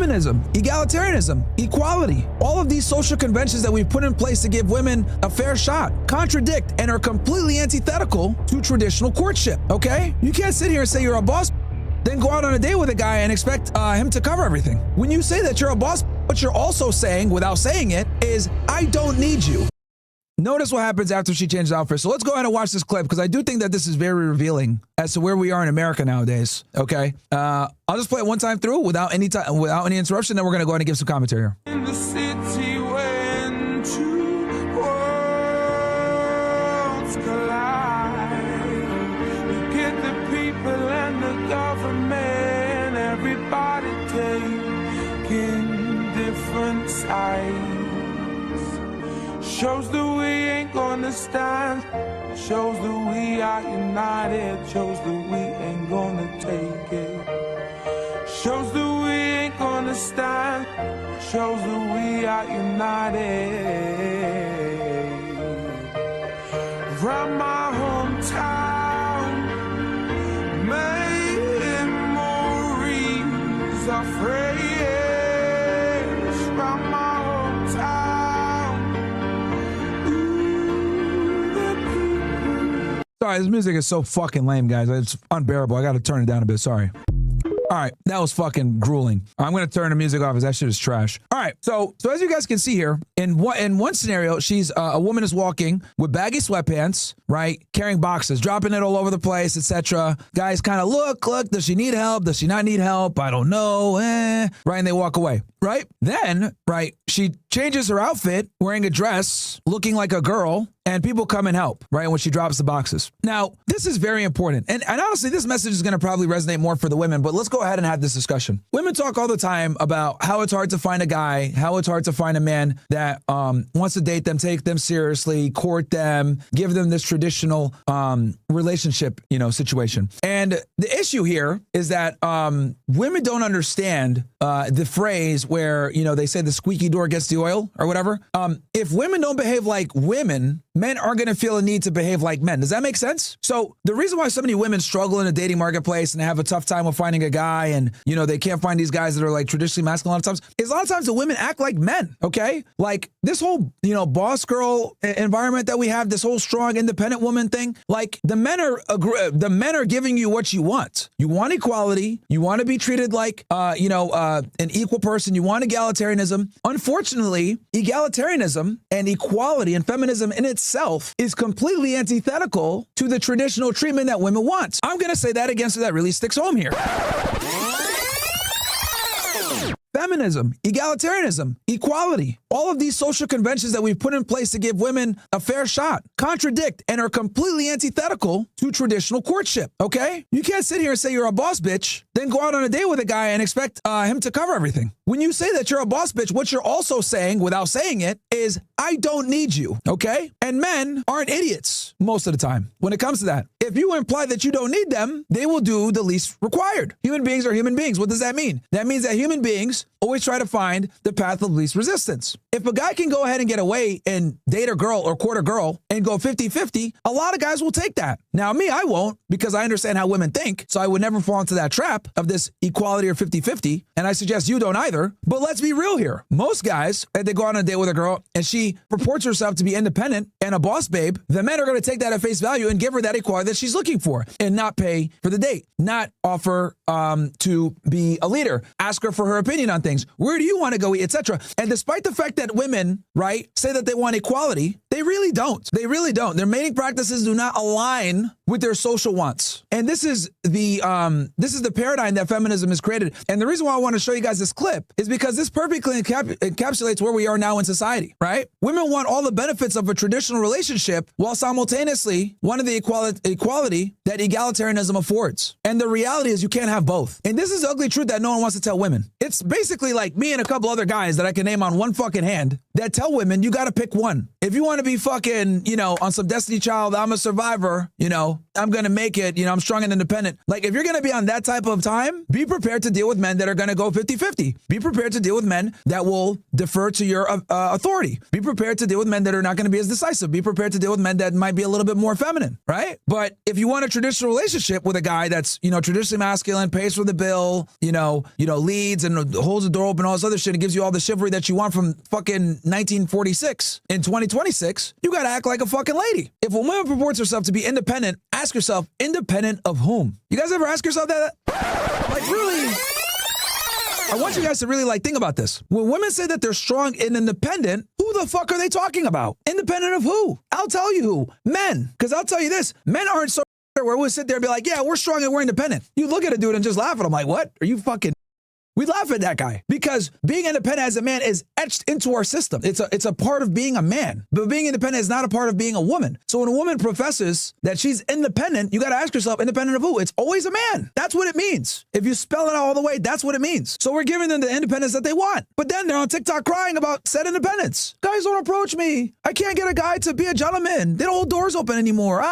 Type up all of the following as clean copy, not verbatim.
Feminism, egalitarianism, equality, all of these social conventions that we've put in place to give women a fair shot contradict and are completely antithetical to traditional courtship, okay? You can't sit here and say you're a boss, then go out on a date with a guy and expect him to cover everything. When you say that you're a boss, what you're also saying, without saying it, is, I don't need you. Notice what happens after she changes outfits. So let's go ahead and watch this clip, because I do think that this is very revealing as to where we are in America nowadays. Okay, I'll just play it one time through without any interruption. Then we're gonna go ahead and give some commentary here. In the city when two worlds collide, you get the people and the government, everybody taking different sides. Shows that we ain't gonna stand. Shows that we are united. Shows that we ain't gonna take it. Shows that we ain't gonna stand. Shows that we are united. From my hometown, memories are fresh. From my hometown. Sorry, this music is so fucking lame, guys. It's unbearable. I got to turn it down a bit. Sorry. All right, that was fucking grueling. I'm going to turn the music off because that shit is trash. All right, so as you guys can see here, in one scenario, she's a woman is walking with baggy sweatpants, right, carrying boxes, dropping it all over the place, etc. Guys kind of look, does she need help? Does she not need help? I don't know, right, and they walk away, right? Then, right, she changes her outfit, wearing a dress, looking like a girl, and people come and help, right, when she drops the boxes. Now, this is very important. And honestly, this message is going to probably resonate more for the women, but let's go ahead and have this discussion. Women talk all the time about how it's hard to find a guy, how it's hard to find a man that wants to date them, take them seriously, court them, give them this traditional relationship, situation. And the issue here is that women don't understand the phrase where, they say the squeaky door gets the oil or whatever. If women don't behave like women, men are going to feel a need to behave like men. Does that make sense? So the reason why so many women struggle in the dating marketplace and have a tough time with finding a guy, and, they can't find these guys that are like traditionally masculine a lot of times, is a lot of times the women act like men, okay? Like this whole, boss girl environment that we have, this whole strong independent woman thing, like the men are giving you what you want. You want equality. You want to be treated like, an equal person. You want egalitarianism. Unfortunately, egalitarianism and equality and feminism in itself is completely antithetical to the traditional treatment that women want. I'm going to say that again so that really sticks home here. Feminism, egalitarianism, equality, all of these social conventions that we've put in place to give women a fair shot contradict and are completely antithetical to traditional courtship, okay? You can't sit here and say you're a boss bitch, then go out on a date with a guy and expect him to cover everything. When you say that you're a boss bitch, what you're also saying, without saying it, is, I don't need you, okay? And men aren't idiots most of the time when it comes to that. If you imply that you don't need them, they will do the least required. Human beings are human beings. What does that mean? That means that human beings always try to find the path of least resistance. If a guy can go ahead and get away and date a girl or court a girl and go 50-50, a lot of guys will take that. Now, me, I won't, because I understand how women think, so I would never fall into that trap of this equality or 50-50, and I suggest you don't either. But let's be real here. Most guys, if they go on a date with a girl and she purports herself to be independent and a boss babe, the men are going to take that at face value and give her that equality that she's looking for and not pay for the date, not offer to be a leader, ask her for her opinion on things. Where do you want to go eat, etc. And despite the fact that women, right, say that they want equality, they really don't. They really don't. Their mating practices do not align with their social wants. And this is the paradigm that feminism has created. And the reason why I want to show you guys this clip is because this perfectly encapsulates where we are now in society, right? Women want all the benefits of a traditional relationship while simultaneously wanting the equality that egalitarianism affords. And the reality is you can't have both. And this is the ugly truth that no one wants to tell women. It's basically like me and a couple other guys that I can name on one fucking hand that tell women you got to pick one. If you want to be fucking, you know, on some Destiny Child, I'm a survivor, you know, I'm going to make it, you know, I'm strong and independent. Like, if you're going to be on that type of time, be prepared to deal with men that are going to go 50-50. Be prepared to deal with men that will defer to your authority. Be prepared to deal with men that are not going to be as decisive. Be prepared to deal with men that might be a little bit more feminine, right? But if you want a traditional relationship with a guy that's, you know, traditionally masculine, pays for the bill, you know, leads and holds the door open, all this other shit, and gives you all the chivalry that you want from fucking 1946 in 2026, you got to act like a fucking lady. If a woman purports herself to be independent, ask yourself, independent of whom? You guys ever ask yourself that? Like, really? I want you guys to really, like, think about this. When women say that they're strong and independent, who the fuck are they talking about? Independent of who? I'll tell you who. Men. Because I'll tell you this, men aren't so where we'll sit there and be like, yeah, we're strong and we're independent. You look at a dude and just laugh at him like, what? Are you fucking... We laugh at that guy because being independent as a man is etched into our system. It's a part of being a man, but being independent is not a part of being a woman. So when a woman professes that she's independent, you got to ask yourself, independent of who? It's always a man. That's what it means. If you spell it out all the way, that's what it means. So we're giving them the independence that they want, but then they're on TikTok crying about said independence. Guys don't approach me. I can't get a guy to be a gentleman. They don't hold doors open anymore.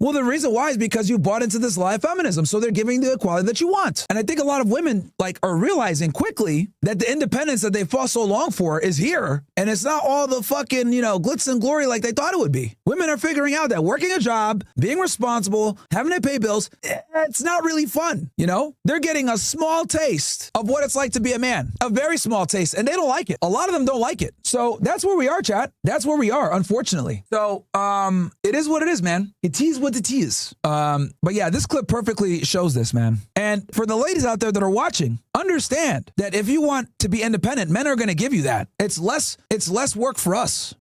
Well, the reason why is because you bought into this lie of feminism. So they're giving the equality that you want. And I think a lot of women are realizing quickly that the independence that they fought so long for is here, and it's not all the fucking, you know, glitz and glory like they thought it would be. Women are figuring out that working a job, being responsible, having to pay bills, it's not really fun, you know? They're getting a small taste of what it's like to be a man, a very small taste, and they don't like it. A lot of them don't like it. So that's where we are, chat. That's where we are, unfortunately. So it is what it is, man. It is what it is. But yeah, this clip perfectly shows this, man. And for the ladies out there that are watching, understand that if you want to be independent, men are going to give you that. It's less work for us.